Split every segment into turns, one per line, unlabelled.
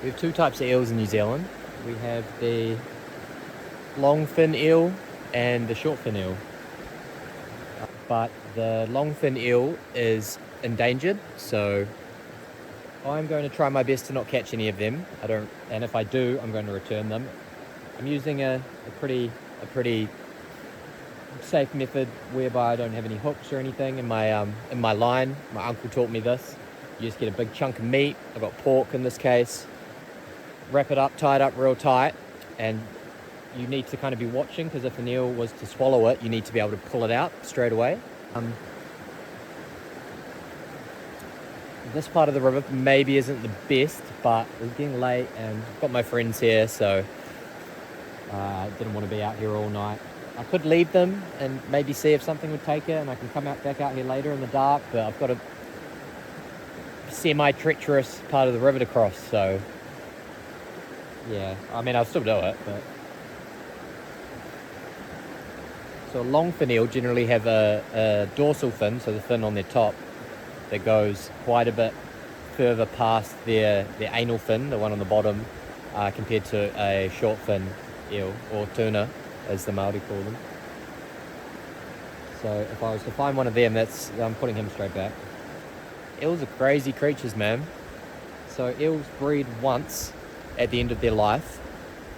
We have two types of eels in New Zealand. We have the long fin eel and the short fin eel. But the long fin eel is endangered, so I'm going to try my best to not catch any of them. And if I do, I'm going to return them. I'm using a pretty safe method whereby I don't have any hooks or anything in my line. My uncle taught me this. You just get a big chunk of meat. I've got pork in this case. Wrap it up, tie it up real tight, and you need to kind of be watching, because if an eel was to swallow it, you need to be able to pull it out straight away. This part of the river maybe isn't the best, but it's getting late and I've got my friends here, so I didn't want to be out here all night. I could leave them and maybe see if something would take it, and I can come back out here later in the dark, but I've got a semi-treacherous part of the river to cross, so yeah, I mean, I'll still do it, but... So a long fin eel generally have a dorsal fin, so the fin on their top, that goes quite a bit further past their anal fin, the one on the bottom, compared to a short fin eel, or tuna, as the Māori call them. So if I was to find one of them, I'm putting him straight back. Eels are crazy creatures, man. So eels breed once at the end of their life,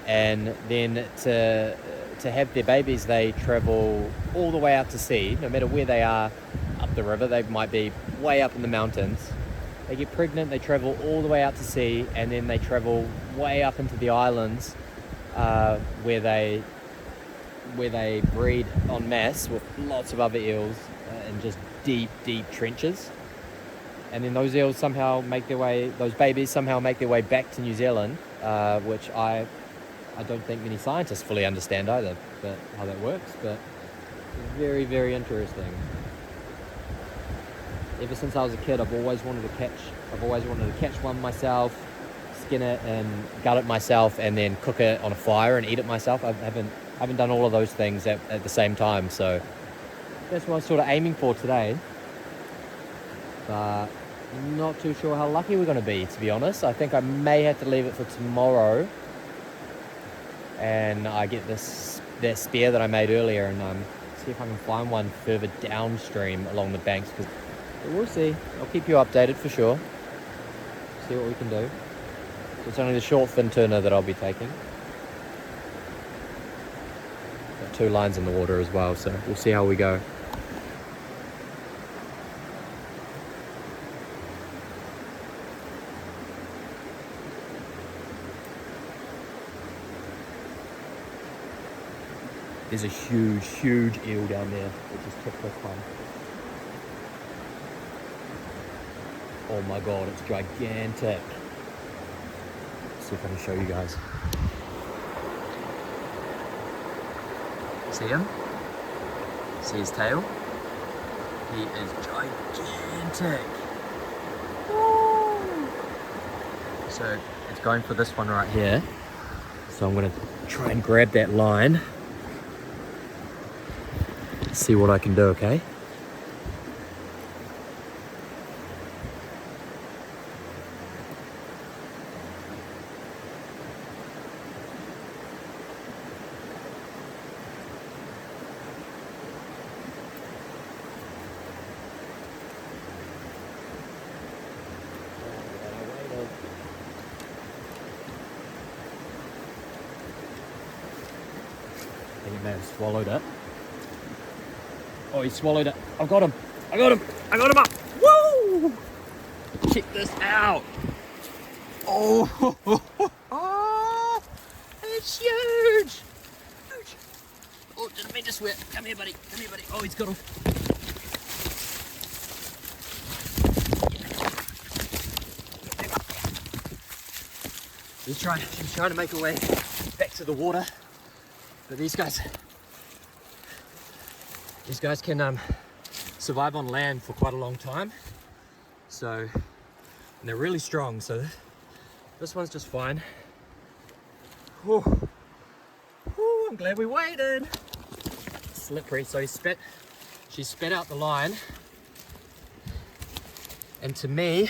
and then to have their babies, they travel all the way out to sea, no matter where they are up the river. They might be way up in the mountains. They get pregnant, they travel all the way out to sea, and then they travel way up into the islands where they breed en masse with lots of other eels in just deep trenches. And then those eels those babies somehow make their way back to New Zealand, which I don't think many scientists fully understand either, but how that works, but very, very interesting. Ever since I was a kid, I've always wanted to catch one myself, skin it and gut it myself, and then cook it on a fire and eat it myself. I haven't done all of those things at the same time, so that's what I was sort of aiming for today. But not too sure how lucky we're going to be, to be honest. I think I may have to leave it for tomorrow, and I get that spear that I made earlier, and see if I can find one further downstream along the banks. But we'll see. I'll keep you updated for sure. See what we can do. So it's only the short fin tuna that I'll be taking. Got 2 lines in the water as well, so we'll see how we go. There's a huge eel down there that just took this one. Oh my god, it's gigantic. Let's see if I can show you guys. See him? See his tail? He is gigantic. Woo! So it's going for this one right here. So I'm gonna try and grab that line. See what I can do, okay? I think he may have swallowed it. Oh, he swallowed it. I got him up. Woo! Check this out. Oh, it's huge. Oh, didn't mean to swear. Come here, buddy. Oh, he's got him. He's trying to make a way back to the water, but these guys can survive on land for quite a long time. So, and they're really strong. So this one's just fine. Whew. Whew, I'm glad we waited. Slippery. So she spit out the line, and to me,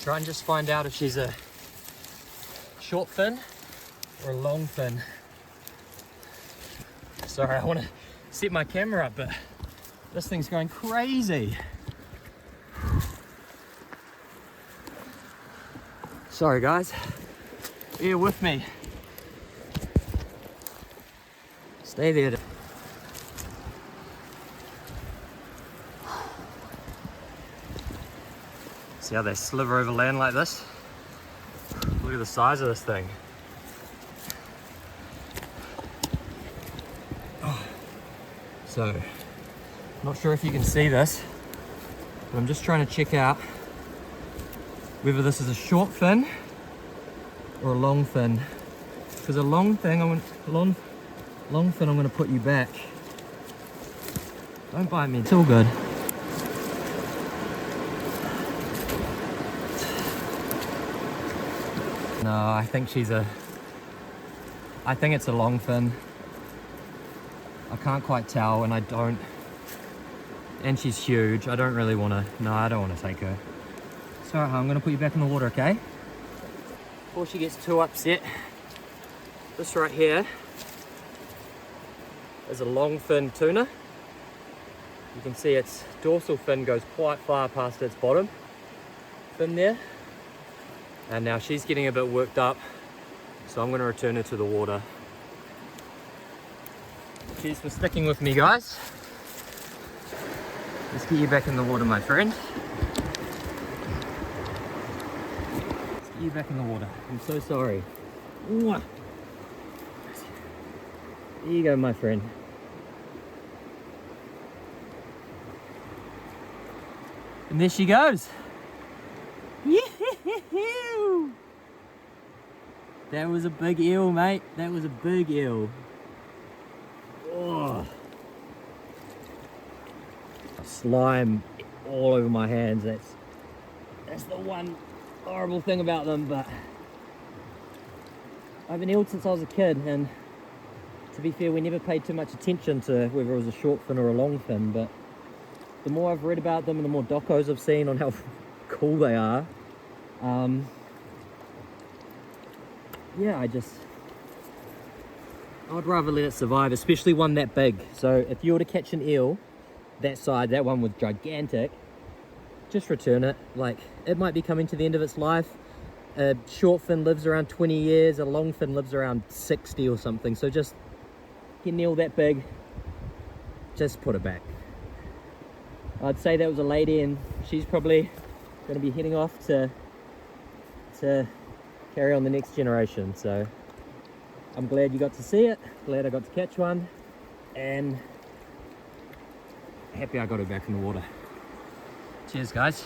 try and just find out if she's a short fin or a long fin. Sorry, I want to set my camera up, but this thing's going crazy. Sorry guys, bear with me. Stay there. See how they sliver over land like this? Look at the size of this thing. So, not sure if you can see this, but I'm just trying to check out whether this is a short fin or a long fin. Because a long fin, I'm going to put you back. Don't bite me, it's all good. No, I think it's a long fin. I can't quite tell, and and she's huge. I don't really want to, no, I don't want to take her. So I'm going to put you back in the water, okay? Before she gets too upset, this right here is a long fin tuna. You can see its dorsal fin goes quite far past its bottom fin there. And now she's getting a bit worked up, so I'm going to return her to the water. Cheers for sticking with me, guys. Let's get you back in the water, my friend. Let's get you back in the water. I'm so sorry. Mwah. There you go, my friend. And there she goes. That was a big eel, mate. That was a big eel. Oh. Slime all over my hands. That's the one horrible thing about them, but I've been eeled since I was a kid, and to be fair, we never paid too much attention to whether it was a short fin or a long fin, but the more I've read about them and the more docos I've seen on how cool they are, yeah, I'd rather let it survive, especially one that big. So if you were to catch an eel that side, that one was gigantic, just return it. Like, it might be coming to the end of its life. A short fin lives around 20 years, a long fin lives around 60 or something. So just get an eel that big, just put it back. I'd say that was a lady, and she's probably going to be heading off to carry on the next generation. So I'm glad you got to see it, glad I got to catch one, and happy I got her back in the water. Cheers, guys.